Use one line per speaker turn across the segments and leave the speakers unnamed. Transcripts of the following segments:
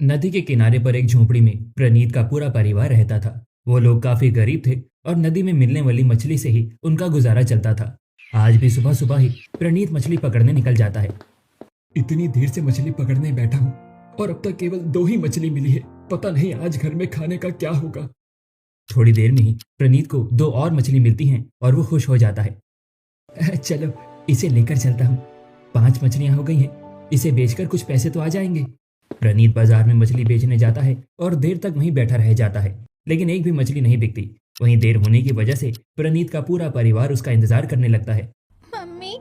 नदी के किनारे पर एक झोपड़ी में प्रनीत का पूरा परिवार रहता था। वो लोग काफी गरीब थे और नदी में मिलने वाली मछली से ही उनका गुजारा चलता था। आज भी सुबह सुबह ही प्रनीत मछली पकड़ने निकल जाता है। इतनी देर से मछली पकड़ने बैठा हूँ और अब तक केवल 2 ही मछली मिली है। पता नहीं आज घर में खाने का क्या होगा। थोड़ी देर में ही प्रनीत को 2 और मछली मिलती हैं और वो खुश हो जाता है। चलो इसे लेकर चलता हूँ। 5 मछलियां हो गई हैं। इसे बेचकर कुछ पैसे तो आ जाएंगे। प्रनीत बाजार में मछली बेचने जाता है और देर तक वहीं बैठा रह जाता है, लेकिन एक भी मछली नहीं बिकती। वहीं देर होने की वजह से प्रनीत का पूरा परिवार उसका इंतजार करने लगता है।
मम्मी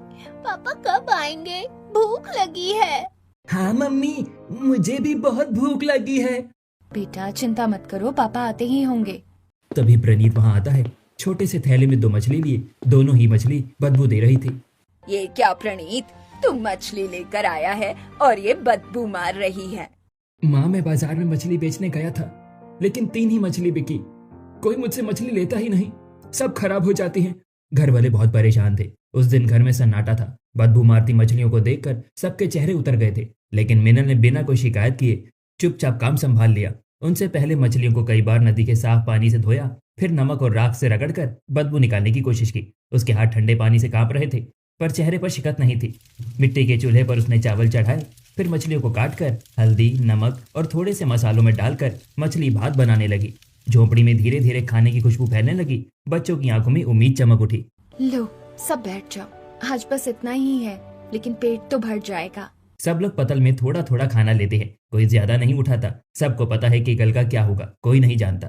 पापा कब आएंगे? भूख लगी है।
हाँ मम्मी, मुझे भी बहुत भूख लगी है।
बेटा चिंता मत करो, पापा आते ही होंगे।
तभी प्रनीत वहाँ आता है। छोटे से थैले में 2 मछली लिए। दोनों ही मछली बदबू दे रही थी।
ये क्या प्रणीत, तुम मछली लेकर आया है और ये बदबू मार रही है।
माँ, मैं बाजार में मछली बेचने गया था, लेकिन 3 ही मछली बिकी। कोई मुझसे मछली लेता ही नहीं, सब खराब हो जाती हैं। घर वाले बहुत परेशान थे। उस दिन घर में सन्नाटा था। बदबू मारती मछलियों को देखकर सबके चेहरे उतर गए थे, लेकिन मिनल ने बिना कोई शिकायत किए चुपचाप काम संभाल लिया। उनसे पहले मछलियों को कई बार नदी के साफ पानी से धोया, फिर नमक और राख से रगड़कर बदबू निकालने की कोशिश की। उसके हाथ ठंडे पानी से कांप रहे थे, पर चेहरे पर शिकत नहीं थी। मिट्टी के चूल्हे पर उसने चावल चढ़ाए, फिर मछलियों को काटकर हल्दी, नमक और थोड़े से मसालों में डालकर मछली भात बनाने लगी। झोपड़ी में धीरे धीरे खाने की खुशबू फैलने लगी। बच्चों की आंखों में उम्मीद चमक उठी।
लो सब बैठ जाओ, आज बस इतना ही है, लेकिन पेट तो भर जाएगा।
सब लोग पतल में थोड़ा थोड़ा खाना लेते हैं। कोई ज्यादा नहीं उठाता। सबको पता है कि कल का क्या होगा, कोई नहीं जानता।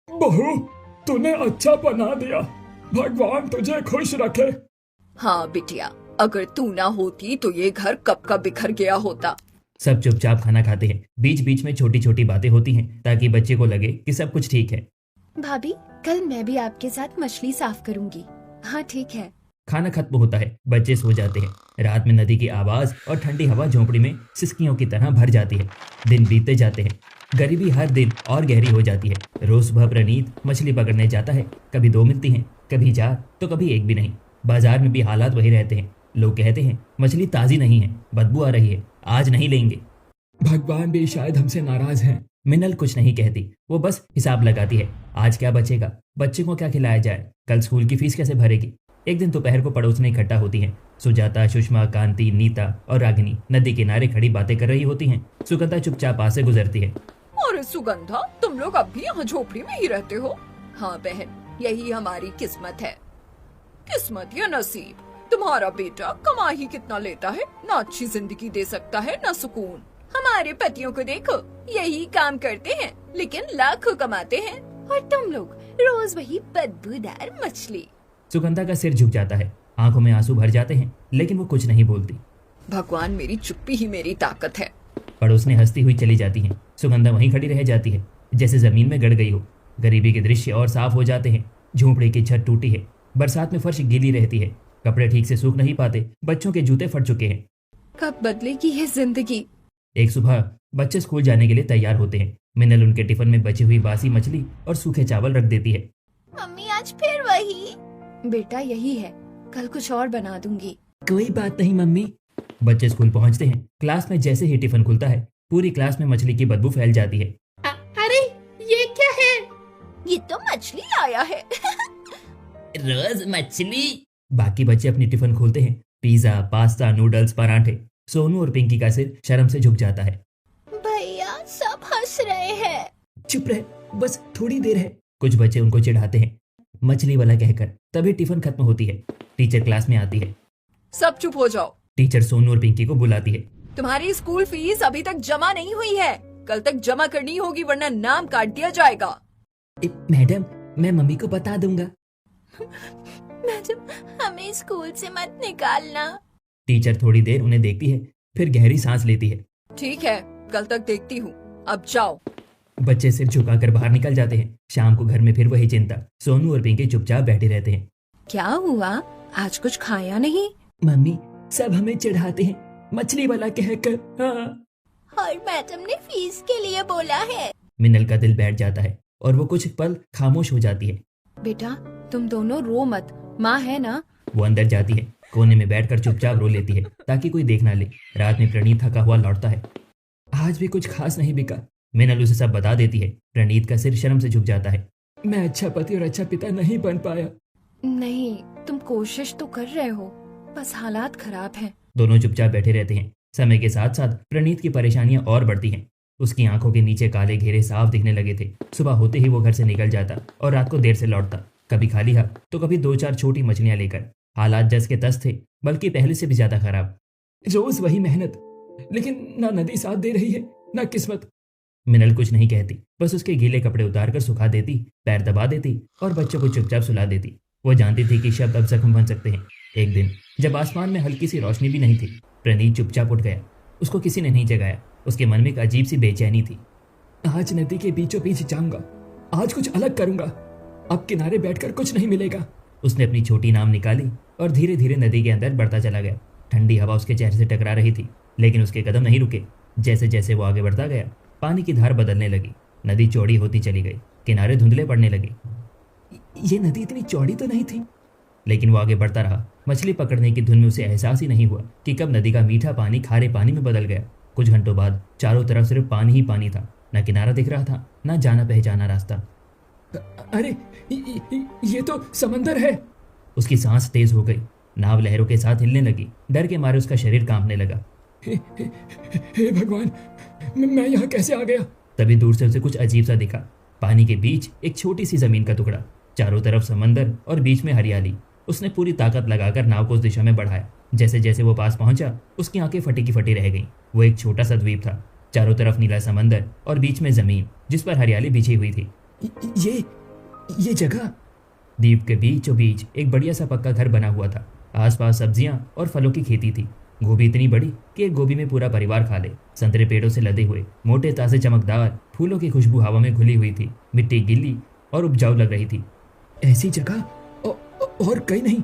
बहू, तूने अच्छा बना दिया। भगवान तुझे खुश रखे।
हाँ बिटिया, अगर तू ना होती तो ये घर कब का बिखर गया होता।
सब चुपचाप खाना खाते हैं। बीच बीच में छोटी छोटी बातें होती हैं ताकि बच्चे को लगे कि सब कुछ ठीक है।
भाभी कल मैं भी आपके साथ मछली साफ करूंगी। हाँ ठीक है।
खाना खत्म होता है। बच्चे सो जाते हैं। रात में नदी की आवाज और ठंडी हवा झोंपड़ी में सिसकियों की तरह भर जाती है। दिन बीतते जाते हैं। गरीबी हर दिन और गहरी हो जाती है। रोज सुबह प्रनीत मछली पकड़ने जाता है। कभी 2 मिलती हैं, कभी 4 तो कभी 1 भी नहीं। बाजार में भी हालात वही रहते हैं। लोग कहते हैं मछली ताजी नहीं है, बदबू आ रही है, आज नहीं लेंगे।
भगवान भी शायद हमसे नाराज हैं।
मिनल कुछ नहीं कहती। वो बस हिसाब लगाती है। आज क्या बचेगा, बच्चे को क्या खिलाया जाए, कल स्कूल की फीस कैसे भरेगी। एक दिन दोपहर को पड़ोस में इकट्ठा होती हैं। सुजाता, सुषमा, कांति, नीता और रागिनी नदी किनारे खड़ी बातें कर रही होती हैं। सुगंधा चुपचाप पास से गुजरती है।
और सुगंधा, तुम लोग अब भी यहाँ झोपड़ी में ही रहते हो? हाँ बहन, यही हमारी किस्मत है। किस्मत या नसीब। तुम्हारा बेटा कमा ही कितना लेता है, ना अच्छी जिंदगी दे सकता है ना सुकून। हमारे पतियों को देखो, यही काम करते हैं लेकिन लाखों कमाते हैं, और तुम लोग रोज वही बदबूदार मछली।
सुगंधा का सिर झुक जाता है। आंखों में आंसू भर जाते हैं, लेकिन वो कुछ नहीं बोलती।
भगवान, मेरी चुप्पी ही मेरी ताकत है।
पड़ोसने हंसती हुई चली जाती हैं। सुगंधा वहीं खड़ी रह जाती है, जैसे जमीन में गड़ गई हो। गरीबी के दृश्य और साफ हो जाते हैं। झोंपड़ी की छत टूटी है। बरसात में फर्श गीली रहती है। कपड़े ठीक से सूख नहीं पाते। बच्चों के जूते फट चुके हैं।
कब बदलेगी ये जिंदगी?
एक सुबह बच्चे स्कूल जाने के लिए तैयार होते हैं। मिनल उनके टिफिन में बची हुई बासी मछली और सूखे चावल रख देती है।
मम्मी आज फिर वही? बेटा यही है, कल कुछ और बना दूंगी।
कोई बात नहीं मम्मी। बच्चे स्कूल पहुंचते हैं। क्लास में जैसे ही टिफिन खुलता है, पूरी क्लास में मछली की बदबू फैल जाती है।
अरे ये क्या है? ये तो मछली आया है।
रोज मछली। बाकी बच्चे अपनी टिफिन खोलते हैं। पिज्जा, पास्ता, नूडल्स, पराठे। सोनू और पिंकी का सिर शर्म से झुक जाता है।
भैया सब हंस रहे हैं।
चुप रहे, बस थोड़ी देर है। कुछ बच्चे उनको चिढ़ाते हैं, मछली वाला कहकर। तभी टिफिन खत्म होती है। टीचर क्लास में आती है।
सब चुप हो जाओ।
टीचर सोनू और पिंकी को बुलाती है।
तुम्हारी स्कूल फीस अभी तक जमा नहीं हुई है, कल तक जमा करनी होगी वरना नाम काट दिया जाएगा।
मैडम, मैं मम्मी को बता दूंगा।
मैडम हमें स्कूल से मत निकालना।
टीचर थोड़ी देर उन्हें देखती है, फिर गहरी सांस लेती है।
ठीक है, कल तक देखती हूँ, अब जाओ।
बच्चे सिर झुकाकर बाहर निकल जाते हैं। शाम को घर में फिर वही चिंता। सोनू और पिंकी चुपचाप बैठे रहते हैं।
क्या हुआ, आज कुछ खाया नहीं?
मम्मी, सब हमें चिढ़ाते हैं, मछली वाला कहकर। हाँ।
और मैडम ने फीस के लिए बोला है।
मिनल का दिल बैठ जाता है और वो कुछ पल खामोश हो जाती है।
बेटा तुम दोनों रो मत, माँ है ना।
वो अंदर जाती है। कोने में बैठकर चुपचाप रो लेती है ताकि कोई देख ना ले। रात में प्रणीत थका हुआ लौटता है। आज भी कुछ खास नहीं बिका। मिनल उसे सब बता देती है। प्रणीत का सिर शर्म से झुक जाता है। मैं अच्छा पति और अच्छा पिता नहीं बन पाया।
नहीं, तुम कोशिश तो कर रहे हो, बस हालात खराब हैं।
दोनों चुपचाप बैठे रहते हैं। समय के साथ साथ प्रणीत की परेशानियां और बढ़ती हैं। उसकी आंखों के नीचे काले घेरे साफ दिखने लगे थे। सुबह होते ही वो घर से निकल जाता और रात को देर से लौटता, कभी खाली हाथ तो कभी 2-4 छोटी मछलियां लेकर। हालात जस के तस थे, बल्कि पहले से भी ज्यादा खराब। रोज वही मेहनत, लेकिन ना नदी साथ दे रही है ना किस्मत। मिनल कुछ नहीं कहती, बस उसके गीले कपड़े उतार कर सुखा देती, पैर दबा देती और बच्चों को चुपचाप सुला देती। वो जानती थी कि शब्द अब जख्म बन सकते हैं। एक दिन जब आसमान में हल्की सी रोशनी भी नहीं थी, प्रणीत चुपचाप उठ गया। उसको किसी ने नहीं जगाया। उसके मन में एक अजीब सी बेचैनी थी। आज नदी के बीचों बीच जाऊंगा, आज कुछ अलग करूंगा। अब किनारे बैठकर कुछ नहीं मिलेगा। उसने अपनी छोटी नाव निकाली और धीरे धीरे नदी के अंदर बढ़ता चला गया। ठंडी हवा उसके चेहरे से टकरा रही थी, लेकिन उसके कदम नहीं रुके। जैसे जैसे वो आगे बढ़ता गया, पानी की धार बदलने लगी। नदी चौड़ी होती चली गई, किनारे धुंधले पड़ने लगे। ये नदी इतनी चौड़ी तो नहीं थी। लेकिन वो आगे बढ़ता रहा। मछली पकड़ने की धुन में उसे एहसास ही नहीं हुआ कि कब नदी का मीठा पानी खारे पानी में बदल गया। कुछ घंटों बाद चारों तरफ सिर्फ पानी ही पानी था। न किनारा दिख रहा था, न जाना पहचाना रास्ता। अरे ये तो समंदर है। उसकी सांस तेज हो गई। नाव लहरों के साथ हिलने लगी। डर के मारे उसका शरीर कांपने लगा। हे भगवान, मैं यहाँ कैसे आ गया? तभी दूर से उसे कुछ अजीब सा दिखा। पानी के बीच एक छोटी सी जमीन का टुकड़ा, चारों तरफ समंदर और बीच में हरियाली। उसने पूरी ताकत लगाकर नाव को उस दिशा में बढ़ाया। जैसे जैसे वो पास पहुंचा, उसकी आंखें फटी की फटी रह गईं। वो एक छोटा सा द्वीप था, चारों तरफ नीला समंदर और बीच में जमीन जिस पर हरियाली बिछी हुई थी। ये जगह। द्वीप के बीचों बीच एक बढ़िया सा पक्का घर बना हुआ था। आसपास सब्जियां और फलों की खेती थी। गोभी इतनी बड़ी कि एक गोभी में पूरा परिवार खा ले। संतरे पेड़ों से लदे हुए, मोटे ताजे चमकदार फूलों की खुशबू हवा में घुली हुई थी। मिट्टी गीली और उपजाऊ लग रही थी। ऐसी जगह और कहीं नहीं।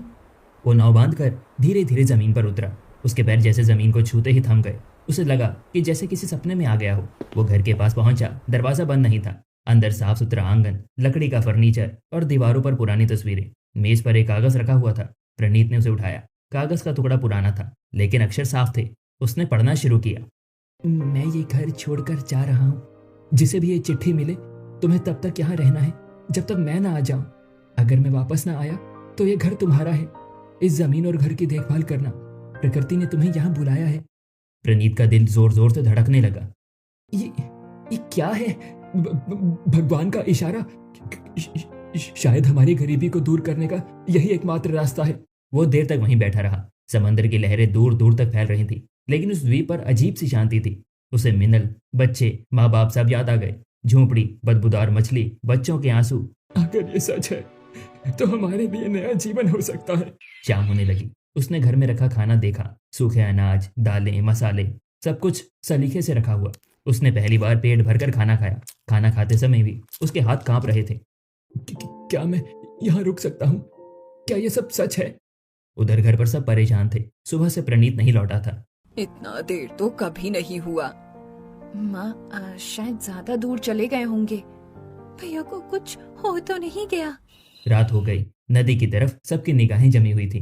वो नाव बांधकर धीरे धीरे जमीन पर उतरा। उसके पैर जैसे जमीन को छूते ही थम गए। उसे लगा कि जैसे किसी सपने में आ गया हो। वो घर के पास पहुंचा। दरवाजा बंद नहीं था। अंदर साफ सुथरा आंगन, लकड़ी का फर्नीचर और दीवारों पर पुरानी तस्वीरें। मेज पर एक कागज रखा हुआ था। प्रणीत ने उसे उठाया। कागज का टुकड़ा पुराना था, लेकिन अक्षर साफ थे। उसने पढ़ना शुरू किया। मैं ये घर छोड़कर जा रहा हूँ। जिसे भी ये चिट्ठी मिले, तुम्हें तब तक यहाँ रहना है जब तक मैं ना आ जाऊं। अगर मैं वापस ना आया तो ये घर तुम्हारा है। इस जमीन और घर की देखभाल करना। प्रकृति ने तुम्हें यहाँ बुलाया है। प्रणीत का दिल जोर जोर से धड़कने लगा। ये क्या है? भगवान का इशारा? शायद हमारी गरीबी को दूर करने का यही एकमात्र रास्ता है। वो देर तक वहीं बैठा रहा। समंदर की लहरें दूर दूर तक फैल रही थी, लेकिन उस द्वीप पर अजीब सी शांति थी। उसे मिनल, बच्चे, माँ बाप सब याद आ गए। झोंपड़ी, बदबूदार मछली, बच्चों के आंसू। अगर ये सच है तो हमारे लिए नया जीवन हो सकता है। शाम होने लगी। उसने घर में रखा खाना देखा। सूखे अनाज, दालें, मसाले, सब कुछ सलीके से रखा हुआ। उसने पहली बार पेट भरकर खाना खाया। खाना खाते समय भी उसके हाथ कांप रहे थे। क्या मैं यहाँ रुक सकता हूँ? क्या ये सब सच है? उधर घर पर सब परेशान थे। सुबह से प्रणीत नहीं लौटा था।
इतना देर तो कभी नहीं हुआ।
माँ शायद ज्यादा दूर चले गए होंगे। भैया को कुछ हो तो नहीं गया?
रात हो गई। नदी की तरफ सबकी निगाहें जमी हुई थी।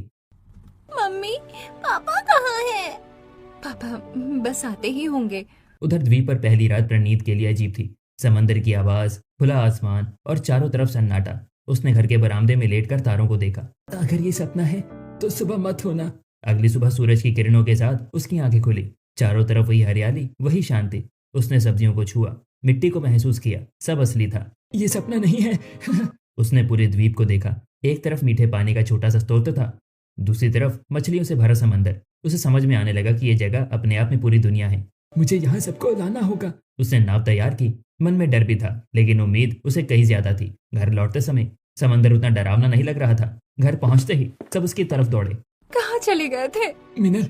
मम्मी, पापा कहाँ हैं? पापा बस आते ही होंगे।
उधर द्वीप पर पहली रात प्रणीत के लिए अजीब थी। समंदर की आवाज, खुला आसमान और चारों तरफ सन्नाटा। उसने घर के बरामदे में लेटकर तारों को देखा। अगर ये सपना है तो सुबह मत होना। अगली सुबह सूरज की किरणों के साथ उसकी आंखें खुली। चारों तरफ वही हरियाली, वही शांति। उसने सब्जियों को छुआ, मिट्टी को महसूस किया। सब असली था। ये सपना नहीं है। उसने पूरे द्वीप को देखा। एक तरफ मीठे पानी का छोटा सा स्रोत था, दूसरी तरफ मछलियों से भरा समंदर। उसे समझ में आने लगा कि यह जगह अपने आप में पूरी दुनिया है। मुझे यहाँ सबको लाना होगा। उसने नाव तैयार की। मन में डर भी था, लेकिन उम्मीद उसे कहीं ज्यादा थी। घर लौटते समय समंदर उतना डरावना नहीं लग रहा था। घर पहुंचते ही सब उसकी तरफ दौड़े।
कहाँ चले गए थे?
मिनल,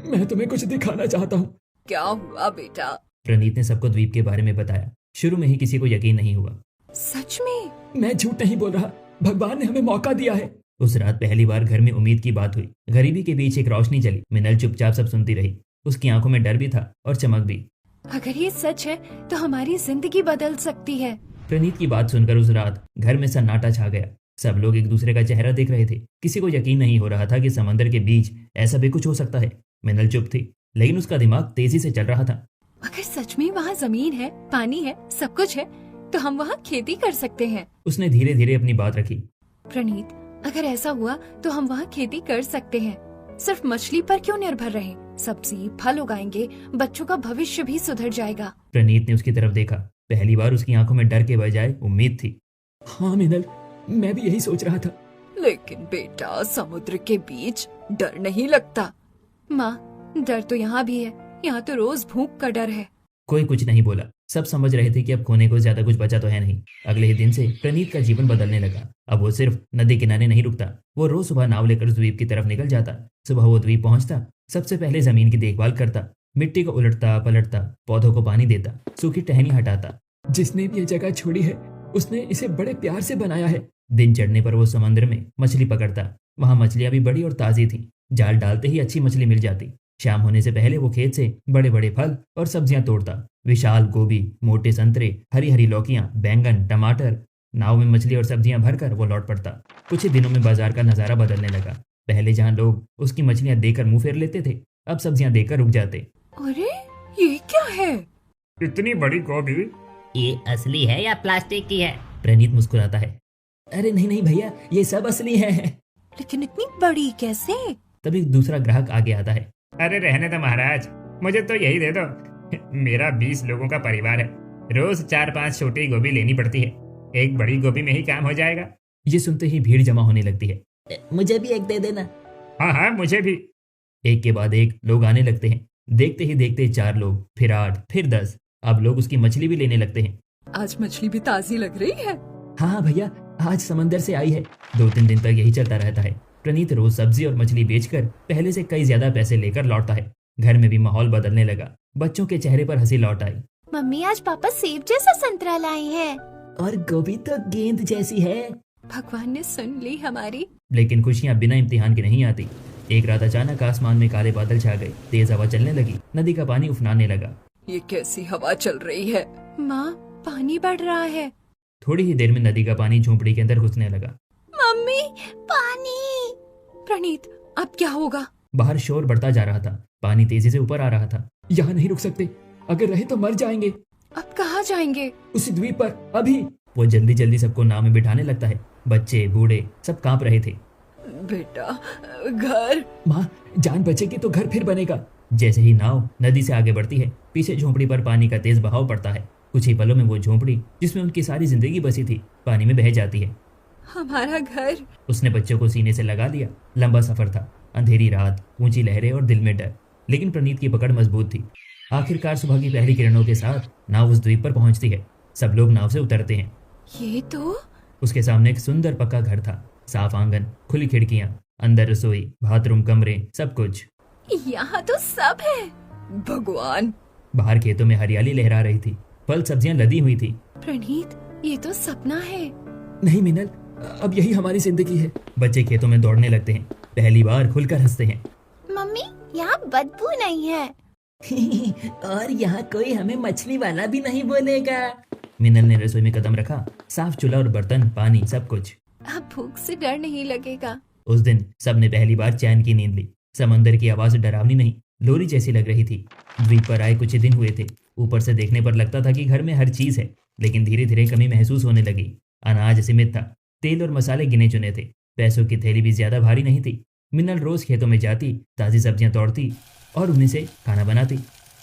मैं तुम्हें कुछ दिखाना चाहता हूँ।
क्या हुआ बेटा?
प्रणीत ने सबको द्वीप के बारे में बताया। शुरू में ही किसी को यकीन नहीं हुआ।
सच में?
मैं झूठ नहीं बोल रहा। भगवान ने हमें मौका दिया है।
उस रात पहली बार घर में उम्मीद की बात हुई। गरीबी के बीच एक रोशनी जली। मिनल चुपचाप सब सुनती रही। उसकी आंखों में डर भी था और चमक भी।
अगर ये सच है तो हमारी जिंदगी बदल सकती है।
प्रणीत की बात सुनकर उस रात घर में सन्नाटा छा गया। सब लोग एक दूसरे का चेहरा देख रहे थे। किसी को यकीन नहीं हो रहा था कि समंदर के बीच ऐसा भी कुछ हो सकता है। मिनल चुप थी, लेकिन उसका दिमाग तेजी से चल रहा था।
अगर सच में वहाँ जमीन है, पानी है, सब कुछ है, तो हम वहाँ खेती कर सकते हैं।
उसने धीरे धीरे अपनी बात रखी।
प्रणीत, अगर ऐसा हुआ तो हम वहाँ खेती कर सकते हैं। सिर्फ मछली पर क्यों निर्भर रहे? सब्जी फल उगाएंगे, बच्चों का भविष्य भी सुधर जाएगा।
प्रणीत ने उसकी तरफ देखा। पहली बार उसकी आंखों में डर के बजाय उम्मीद थी।
हाँ मिनल, मैं भी यही सोच रहा था।
लेकिन बेटा, समुद्र के बीच डर नहीं लगता।
माँ, डर तो यहाँ भी है। यहाँ तो रोज भूख का डर है।
कोई कुछ नहीं बोला। सब समझ रहे थे कि अब खोने को ज्यादा कुछ बचा तो है नहीं। अगले ही दिन से प्रणीत का जीवन बदलने लगा। अब वो सिर्फ नदी किनारे नहीं रुकता। वो रोज सुबह नाव लेकर उस द्वीप की तरफ निकल जाता। सुबह वो द्वीप पहुंचता, सबसे पहले जमीन की देखभाल करता, मिट्टी को उलटता पलटता, पौधों को पानी देता, सूखी टहनी हटाता।
जिसने भी ये जगह छोड़ी है उसने इसे बड़े प्यार से बनाया है।
दिन चढ़ने पर वो समुद्र में मछली पकड़ता। वहां मछलियां भी बड़ी और ताजी थी। जाल डालते ही अच्छी मछली मिल जाती। शाम होने से पहले वो खेत से बड़े बड़े फल और सब्जियां तोड़ता। विशाल गोभी, मोटे संतरे, हरी हरी लौकियां, बैंगन, टमाटर। नाव में मछली और सब्जियां भरकर वो लौट पड़ता। कुछ ही दिनों में बाजार का नजारा बदलने लगा। पहले जहां लोग उसकी मछलियां देकर मुंह फेर लेते थे, अब सब्जियां देकर रुक जाते।
अरे ये क्या है?
इतनी बड़ी गोभी?
ये असली है या प्लास्टिक की है? प्रणीत मुस्कुराता है। अरे नहीं नहीं भैया, ये सब असली है।
लेकिन इतनी बड़ी कैसे?
तभी दूसरा ग्राहक आगे आता है।
अरे रहने दो महाराज, मुझे तो यही दे दो। मेरा 20 लोगों का परिवार है। रोज 4-5 छोटी गोभी लेनी पड़ती है। एक बड़ी गोभी में ही काम हो जाएगा।
ये सुनते ही भीड़ जमा होने लगती है। मुझे भी एक दे देना।
हाँ हाँ, मुझे भी।
एक के बाद एक लोग आने लगते हैं। देखते ही देखते 4 लोग, फिर 8, फिर 10। अब लोग उसकी मछली भी लेने लगते हैं।
आज मछली भी ताजी लग रही है।
हाँ भैया, आज समंदर से आई है। 2-3 दिन तक यही चलता रहता है। प्रणीत रोज सब्जी और मछली बेचकर पहले से कई ज्यादा पैसे लेकर लौटता है। घर में भी माहौल बदलने लगा। बच्चों के चेहरे पर हंसी लौट आई।
मम्मी, आज पापा सेब जैसा संतरा लाए हैं।
और गोभी तो गेंद जैसी है।
भगवान ने सुन ली हमारी।
लेकिन खुशियां बिना इम्तिहान की नहीं आती। एक रात अचानक आसमान में काले बादल छा गए। तेज हवा चलने लगी। नदी का पानी उफनाने लगा।
ये कैसी हवा चल रही है?
माँ, पानी बढ़ रहा है।
थोड़ी ही देर में नदी का पानी झोंपड़ी के अंदर घुसने लगा।
मम्मी, पानी। प्रणीत, अब क्या होगा?
बाहर शोर बढ़ता जा रहा था। पानी तेजी से ऊपर आ रहा था।
यहाँ नहीं रुक सकते, अगर रहे तो मर जाएंगे।
अब कहाँ जाएंगे?
उसी द्वीप पर अभी।
वो जल्दी जल्दी सबको नाव में बिठाने लगता है। बच्चे बूढ़े सब कांप रहे थे।
बेटा, घर।
माँ, जान बचेगी तो घर फिर बनेगा।
जैसे ही नाव नदी से आगे बढ़ती है, पीछे झोंपड़ी पर पानी का तेज बहाव पड़ता है। कुछ ही पलों में वो झोंपड़ी जिसमें उनकी सारी जिंदगी बसी थी, पानी में बह जाती है।
हमारा घर।
उसने बच्चों को सीने से लगा लिया। लंबा सफर था, अंधेरी रात, ऊंची लहरें और दिल में डर। लेकिन प्रणीत की पकड़ मजबूत थी। आखिरकार सुबह की पहली किरणों के साथ नाव उस द्वीप पर पहुंचती है। सब लोग नाव से उतरते हैं।
ये तो
उसके सामने एक सुंदर पक्का घर था। साफ आंगन, खुली खिड़कियां, अंदर रसोई, बाथरूम, कमरे, सब कुछ।
यहाँ तो सब है।
भगवान।
बाहर खेतों में हरियाली लहरा रही थी। फल सब्जियां लदी हुई थी।
प्रणीत, ये तो सपना है।
नहीं मिनल, अब यही हमारी जिंदगी है।
बच्चे खेतों में दौड़ने लगते हैं। पहली बार खुलकर हंसते हैं।
मम्मी, यहाँ बदबू नहीं है।
और यहाँ कोई हमें मछली वाला भी नहीं बोलेगा। मिनल ने रसोई में कदम रखा। साफ चूल्हा और बर्तन, पानी, सब कुछ।
अब भूख से डर नहीं लगेगा।
उस दिन सबने पहली बार चैन की नींद ली। समंदर की आवाज डरावनी नहीं, लोरी जैसी लग रही थी। द्वीप पर आए कुछ ही दिन हुए थे। ऊपर से देखने पर लगता था कि घर में हर चीज है, लेकिन धीरे धीरे कमी महसूस होने लगी। अनाज सीमित था, तेल और मसाले गिने चुने थे। पैसों की थैली भी ज्यादा भारी नहीं थी। मिनल रोज खेतों में जाती, ताजी सब्जियां तोड़ती और उन्हीं से खाना बनाती।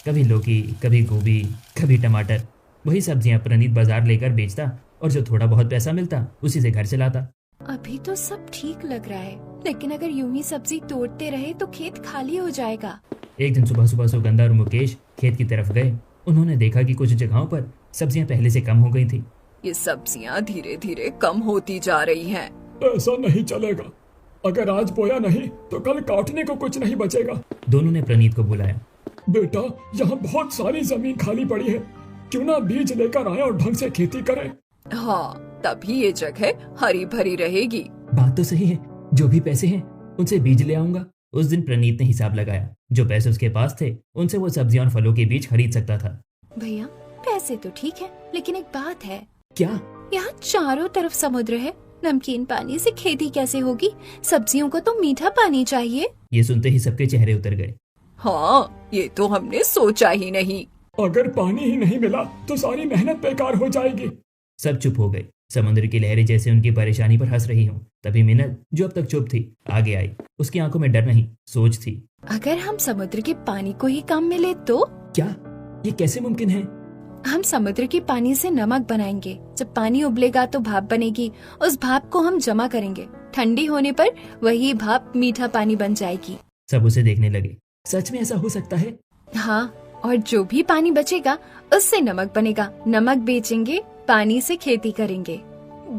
कभी लौकी, कभी गोभी, कभी टमाटर। वही सब्जियां प्रणीत बाजार लेकर बेचता और जो थोड़ा बहुत पैसा मिलता उसी से घर चलाता।
अभी तो सब ठीक लग रहा है, लेकिन अगर यूं ही सब्जी तोड़ते रहे तो खेत खाली हो जाएगा।
एक दिन सुबह सुबह सुगंधा और मुकेश खेत की तरफ गए। उन्होंने देखा कि कुछ जगहों पर सब्जियां पहले से कम हो गई थी।
ये सब्जियां धीरे धीरे कम होती जा रही हैं।
ऐसा नहीं चलेगा। अगर आज बोया नहीं तो कल काटने को कुछ नहीं बचेगा।
दोनों ने प्रणीत को बुलाया।
बेटा, यहाँ बहुत सारी जमीन खाली पड़ी है, क्यों ना बीज लेकर आए और ढंग से खेती करें।
हाँ, तभी ये जगह हरी भरी रहेगी।
बात तो सही है, जो भी पैसे हैं उनसे बीज ले आऊंगा। उस दिन प्रणीत ने हिसाब लगाया। जो पैसे उसके पास थे उनसे वो सब्जियां और फलों के बीज खरीद सकता था।
भैया, पैसे तो ठीक है, लेकिन एक बात है।
क्या?
यहाँ चारों तरफ समुद्र है। नमकीन पानी से खेती कैसे होगी? सब्जियों को तो मीठा पानी चाहिए।
ये सुनते ही सबके चेहरे उतर गए।
हाँ, ये तो हमने सोचा ही नहीं।
अगर पानी ही नहीं मिला तो सारी मेहनत बेकार हो जाएगी।
सब चुप हो गए। समुद्र की लहरें जैसे उनकी परेशानी पर हंस रही हों। तभी मिनल, जो अब तक चुप थी, आगे आई। उसकी आंखों में डर नहीं, सोच थी।
अगर हम समुद्र के पानी को ही काम मिले तो?
क्या? ये कैसे मुमकिन है?
हम समुद्र के पानी से नमक बनाएंगे। जब पानी उबलेगा तो भाप बनेगी। उस भाप को हम जमा करेंगे। ठंडी होने पर वही भाप मीठा पानी बन जाएगी।
सब उसे देखने लगे। सच में ऐसा हो सकता है?
हाँ, और जो भी पानी बचेगा उससे नमक बनेगा। नमक बेचेंगे, पानी से खेती करेंगे।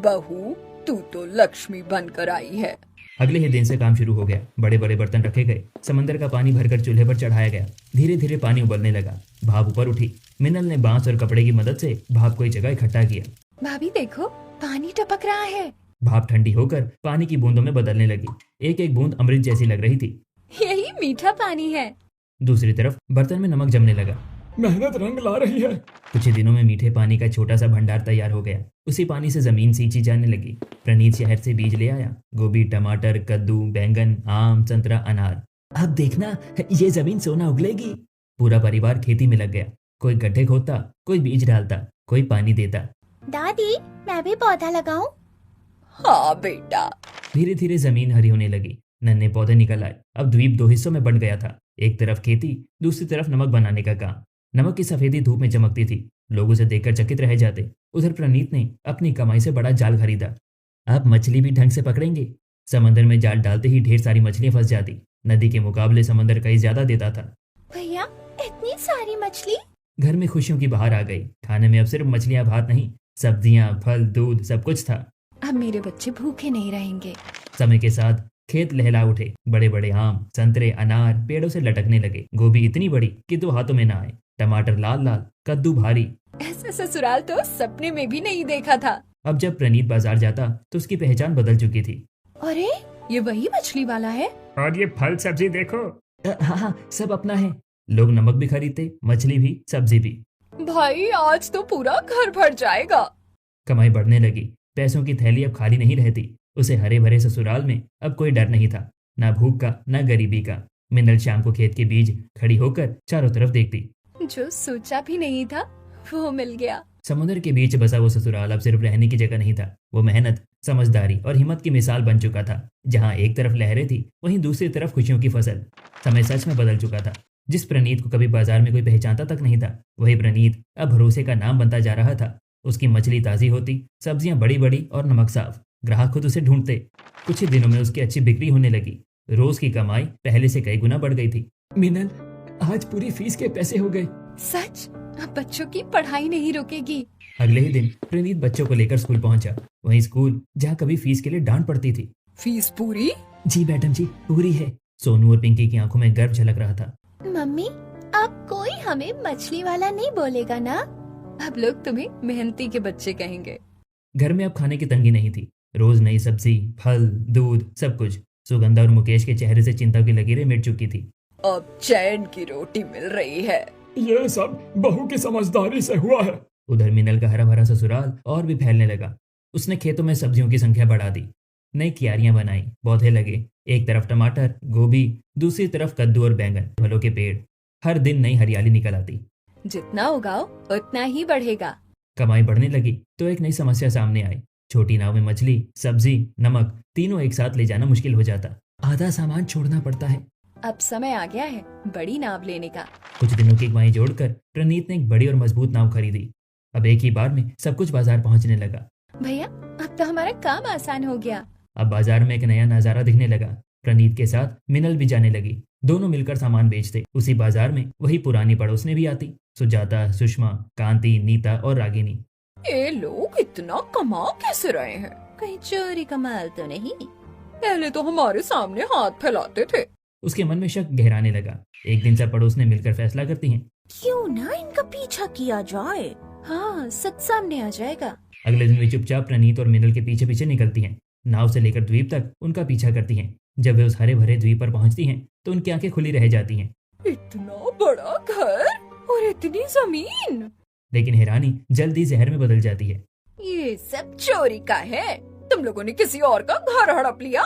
बहू, तू तो लक्ष्मी बनकर आई है।
अगले ही दिन से काम शुरू हो गया। बड़े बड़े बर्तन रखे गए। समंदर का पानी भरकर चूल्हे पर चढ़ाया गया। धीरे धीरे पानी उबलने लगा। भाप ऊपर उठी। मिनल ने बांस और कपड़े की मदद से भाप को एक जगह इकट्ठा किया।
भाभी देखो, पानी टपक रहा है।
भाप ठंडी होकर पानी की बूंदों में बदलने लगी। एक एक बूंद अमृत जैसी लग रही थी।
यही मीठा पानी है।
दूसरी तरफ बर्तन में नमक जमने लगा।
मेहनत रंग ला रही है।
कुछ ही दिनों में मीठे पानी का छोटा सा भंडार तैयार हो गया। उसी पानी से जमीन सींची जाने लगी। प्रणीत शहर से बीज ले आया। गोभी, टमाटर, कद्दू, बैंगन, आम, संतरा, अनार। अब देखना, ये जमीन सोना उगलेगी। पूरा परिवार खेती में लग गया। कोई गड्ढे खोदता, कोई बीज डालता, कोई पानी देता।
दादी, मैं भी पौधा लगाऊं?
हाँ बेटा।
धीरे धीरे जमीन हरी होने लगी। नन्हे पौधे निकल आए। अब द्वीप दो हिस्सों में बंट गया था। एक तरफ खेती, दूसरी तरफ नमक बनाने का काम। नमक की सफेदी धूप में चमकती थी। लोग उसे देखकर चकित रह जाते। उधर प्रणीत ने अपनी कमाई से बड़ा जाल खरीदा। अब मछली भी ढंग से पकड़ेंगे। समंदर में जाल डालते ही ढेर सारी मछलियां फंस जाती। नदी के मुकाबले समंदर कहीं ज्यादा देता था।
भैया, इतनी सारी मछली?
घर में खुशियों की बहार आ गई। खाने में अब सिर्फ मछलियां भात नहीं, सब्जियां, फल, दूध, सब कुछ था।
अब मेरे बच्चे भूखे नहीं रहेंगे।
समय के साथ खेत लहला उठे। बड़े बड़े आम, संतरे, अनार पेड़ों से लटकने लगे। गोभी इतनी बड़ी कि 2 हाथों में न आए। टमाटर लाल लाल, कद्दू भारी।
ऐसा ससुराल तो सपने में भी नहीं देखा था।
अब जब प्रणीत बाजार जाता तो उसकी पहचान बदल चुकी थी।
अरे, ये वही मछली वाला है।
और ये फल सब्जी देखो।
हाँ हाँ, सब अपना है। लोग नमक भी खरीदते, मछली भी, सब्जी भी।
भाई, आज तो पूरा घर भर जाएगा।
कमाई बढ़ने लगी। पैसों की थैली अब खाली नहीं रहती। उसे हरे भरे ससुराल में अब कोई डर नहीं था, ना भूख का, ना गरीबी का। मिनल शाम को खेत के बीच खड़ी होकर चारों तरफ देखती।
जो सोचा भी नहीं था वो मिल गया।
समुद्र के बीच बसा वो ससुराल अब सिर्फ रहने की जगह नहीं था। वो मेहनत, समझदारी और हिम्मत की मिसाल बन चुका था। जहाँ एक तरफ लहरें थी, वहीं दूसरी तरफ खुशियों की फसल। समय सच में बदल चुका था। जिस प्रणीत को कभी बाजार में कोई पहचानता तक नहीं था, वही प्रणीत अब भरोसे का नाम बनता जा रहा था। उसकी मछली ताजी होती, सब्जियां बड़ी बड़ी और नमक साफ। ग्राहक खुद उसे ढूंढते। कुछ ही दिनों में उसकी अच्छी बिक्री होने लगी। रोज की कमाई पहले से कई गुना बढ़ गई थी।
मिनल, आज पूरी फीस के पैसे हो गए।
सच? अब बच्चों की पढ़ाई नहीं रुकेगी।
अगले ही दिन प्रणीत बच्चों को लेकर स्कूल पहुंचा। वही स्कूल जहाँ कभी फीस के लिए डांट पड़ती थी।
फीस पूरी?
जी मैडम जी, पूरी है। सोनू और पिंकी की आंखों में गर्व झलक रहा था।
मम्मी, अब कोई हमें मछली वाला नहीं बोलेगा ना?
अब लोग तुम्हें मेहनती के बच्चे कहेंगे।
घर में अब खाने की तंगी नहीं थी। रोज नई सब्जी, फल, दूध, सब कुछ। सुगंधा और मुकेश के चेहरे से चिंता की लकीरें मिट चुकी थी।
अब चैन की रोटी मिल रही है।
ये सब बहू की समझदारी से हुआ है।
उधर मिनल का हरा भरा ससुराल और भी फैलने लगा। उसने खेतों में सब्जियों की संख्या बढ़ा दी। नई क्यारियां बनाई, पौधे लगे। एक तरफ टमाटर, गोभी, दूसरी तरफ कद्दू और बैंगन, फलों के पेड़। हर दिन नई हरियाली निकल आती।
जितना उगाओ उतना ही बढ़ेगा।
कमाई बढ़ने लगी तो एक नई समस्या सामने आई। छोटी नाव में मछली, सब्जी, नमक तीनों एक साथ ले जाना मुश्किल हो जाता। आधा सामान छोड़ना पड़ता है।
अब समय आ गया है बड़ी नाव लेने का।
कुछ दिनों की कमाई जोड़कर प्रणीत ने एक बड़ी और मजबूत नाव खरीदी। अब एक ही बार में सब कुछ बाजार पहुंचने लगा।
भैया, अब तो हमारा काम आसान हो गया।
अब बाजार में एक नया नजारा दिखने लगा। प्रणीत के साथ मिनल भी जाने लगी। दोनों मिलकर सामान बेचते। उसी बाजार में वही पुरानी पड़ोसने भी आती, सुजाता, सुषमा, कांति, नीता और रागिनी।
ये लोग इतना कमा कैसे रहे हैं?
कहीं चोरी कमाल तो नहीं?
पहले तो हमारे सामने हाथ फैलाते थे।
उसके मन में शक गहराने लगा। एक दिन सब पड़ोस ने मिलकर फैसला करती हैं।
क्यों ना इनका पीछा किया जाए?
हाँ, सच सामने आ जाएगा।
अगले दिन वे चुपचाप प्रणीत और मिनल के पीछे पीछे निकलती हैं। नाव से लेकर द्वीप तक उनका पीछा करती हैं। जब वे उस हरे भरे द्वीप पर पहुंचती हैं तो उनकी आंखें खुली रह जाती हैं।
इतना बड़ा घर और इतनी जमीन,
लेकिन हैरानी जल्दी जहर में बदल जाती है।
ये सब चोरी का है। तुम लोगों ने किसी और का घर हड़प लिया।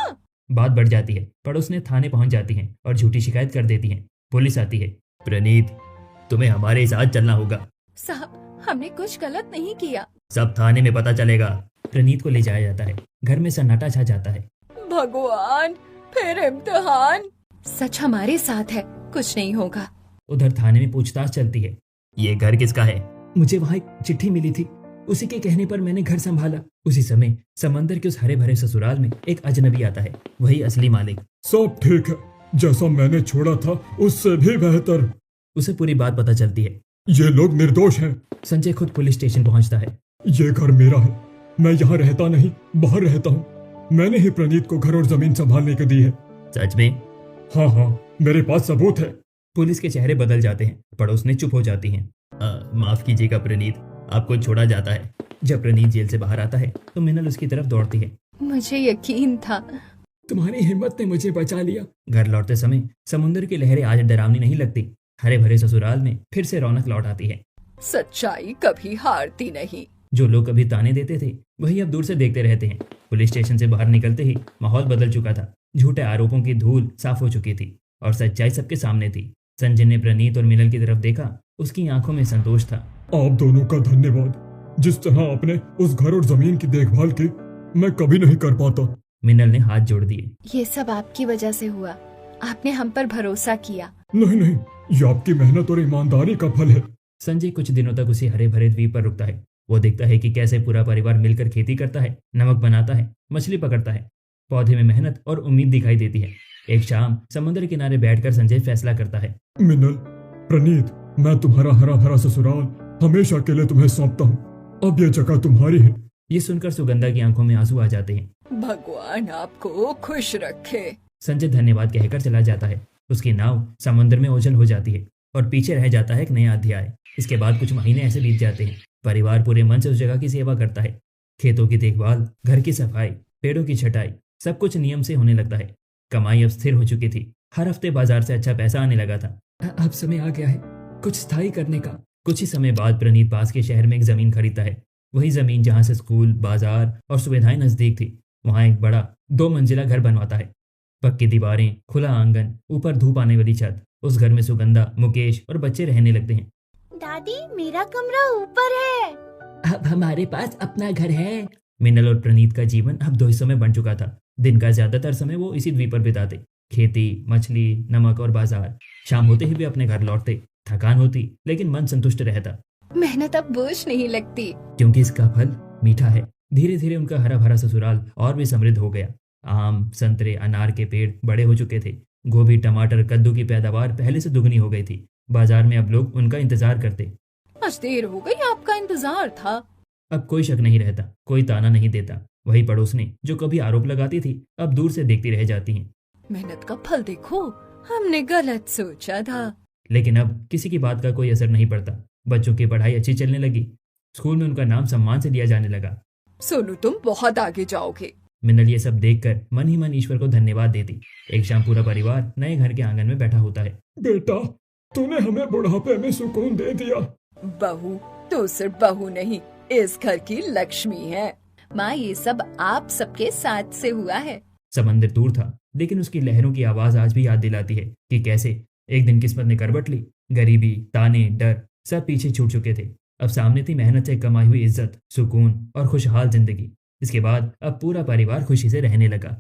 बात बढ़ जाती है। पड़ोस ने थाने पहुंच जाती हैं और झूठी शिकायत कर देती हैं। पुलिस आती है। प्रणीत, तुम्हें हमारे साथ चलना होगा।
साहब, हमने कुछ गलत नहीं किया।
सब थाने में पता चलेगा। प्रणीत को ले जाया जाता है। घर में सन्नाटा छा जाता है।
भगवान, फिर इम्तिहान।
सच हमारे साथ है, कुछ नहीं होगा।
उधर थाने में पूछताछ चलती है। ये घर किसका है? मुझे वहाँ एक चिट्ठी मिली थी, उसी के कहने पर मैंने घर संभाला। उसी समय समंदर के उस हरे भरे ससुराल में एक अजनबी आता है, वही असली मालिक।
सब ठीक है, जैसा मैंने छोड़ा था उससे भी बेहतर।
उसे पूरी बात पता चलती है।
ये लोग निर्दोष हैं।
संजय खुद पुलिस स्टेशन पहुंचता है।
ये घर मेरा है, मैं यहाँ रहता नहीं, बाहर रहता हूँ। मैंने ही प्रणीत को घर और जमीन संभालने को दी है।
सच में?
हाँ हाँ, मेरे पास सबूत है।
पुलिस के चेहरे बदल जाते हैं। पड़ोसनें चुप हो जाती हैं। माफ कीजिएगा प्रणीत, आपको छोड़ा जाता है। जब प्रणीत जेल से बाहर आता है तो मिनल उसकी तरफ दौड़ती है।
मुझे यकीन था।
तुम्हारी हिम्मत ने मुझे बचा लिया। घर लौटते समय समुद्र की लहरें आज डरावनी नहीं लगती। हरे भरे ससुराल में फिर से रौनक लौट आती है।
सच्चाई कभी हारती नहीं।
जो लोग कभी ताने देते थे वही अब दूर से देखते रहते हैं। पुलिस स्टेशन से बाहर निकलते ही माहौल बदल चुका था। झूठे आरोपों की धूल साफ हो चुकी थी और सच्चाई सबके सामने थी। संजय ने प्रणीत और मिनल की तरफ देखा। उसकी आंखों में संतोष था।
आप दोनों का धन्यवाद। जिस तरह आपने उस घर और जमीन की देखभाल की, मैं कभी नहीं कर पाता।
मिनल ने हाथ जोड़ दिए।
ये सब आपकी वजह से हुआ। आपने हम पर भरोसा किया।
नहीं नहीं, ये आपकी मेहनत और ईमानदारी का फल है।
संजय कुछ दिनों तक उसी हरे भरे द्वीप पर रुकता है। वो देखता है कि कैसे पूरा परिवार मिलकर खेती करता है, नमक बनाता है, मछली पकड़ता है। पौधे में मेहनत और उम्मीद दिखाई देती है। एक शाम समुद्र किनारे बैठकर संजय फैसला करता है।
मिनल, प्रणीत, मैं तुम्हारा हरा भरा ससुराल हमेशा के लिए तुम्हें सौंपता हूँ। अब ये जगह तुम्हारी है।
ये सुनकर सुगंधा की आंखों में आंसू आ जाते हैं।
भगवान आपको खुश रखे।
संजय धन्यवाद कहकर चला जाता है। उसकी नाव समुद्र में ओझल हो जाती है और पीछे रह जाता है एक नया अध्याय। इसके बाद कुछ महीने ऐसे बीत जाते हैं। परिवार पूरे मन से उस जगह की सेवा करता है। खेतों की देखभाल, घर की सफाई, पेड़ों की छटाई, सब कुछ नियम से होने लगता है। कमाई अब स्थिर हो चुकी थी। हर हफ्ते बाजार से अच्छा पैसा आने लगा था। अब समय आ गया है कुछ स्थायी करने का। कुछ ही समय बाद प्रणीत पास के शहर में एक जमीन खरीदता है। वही जमीन जहाँ से स्कूल, बाजार और सुविधाएं नजदीक थी। वहाँ एक बड़ा 2 मंजिला घर बनवाता है। पक्की दीवारें, खुला आंगन, ऊपर धूप आने वाली छत। उस घर में सुगंधा, मुकेश और बच्चे रहने लगते हैं।
दादी, मेरा कमरा ऊपर है।
अब हमारे पास अपना घर है। मिनल और प्रणीत का जीवन अब 2 हिस्सों में बन चुका था। दिन का ज्यादातर समय वो इसी द्वीप पर बिताते। खेती, मछली, नमक और बाजार। शाम होते ही वे अपने घर लौटते। थकान होती लेकिन मन संतुष्ट रहता,
मेहनत अब बोझ नहीं लगती।
क्योंकि इसका फल मीठा है। धीरे धीरे उनका हरा भरा ससुराल और भी समृद्ध हो गया। आम, संतरे, अनार के पेड़ बड़े हो चुके थे। गोभी, टमाटर, कद्दू की पैदावार पहले से दुगनी हो गई थी। बाजार में अब लोग उनका इंतजार करते।
आज देर हो गई, आपका इंतजार था।
अब कोई शक नहीं रहता, कोई ताना नहीं देता। वही पड़ोसने जो कभी आरोप लगाती थी अब दूर से देखती रह जाती हैं।
मेहनत का फल देखो, हमने गलत सोचा था।
लेकिन अब किसी की बात का कोई असर नहीं पड़ता। बच्चों की पढ़ाई अच्छी चलने लगी। स्कूल में उनका नाम सम्मान से लिया जाने लगा।
सोनू, तुम बहुत आगे जाओगे।
मिनल ये सब देखकर मन ही मन ईश्वर को धन्यवाद देती। एक शाम पूरा परिवार नए घर के आंगन में बैठा होता है।
बेटा, तूने हमें बुढ़ापे में सुकून दे दिया।
बहू, तू सिर्फ बहू नहीं, इस घर की लक्ष्मी है।
माँ, ये सब आप सबके साथ से हुआ है।
समंदर दूर था लेकिन उसकी लहरों की आवाज आज भी याद दिलाती है कि कैसे एक दिन किस्मत ने करवट ली। गरीबी, ताने, डर सब पीछे छूट चुके थे। अब सामने थी मेहनत से कमाई हुई इज्जत, सुकून और खुशहाल जिंदगी। इसके बाद अब पूरा परिवार खुशी से रहने लगा।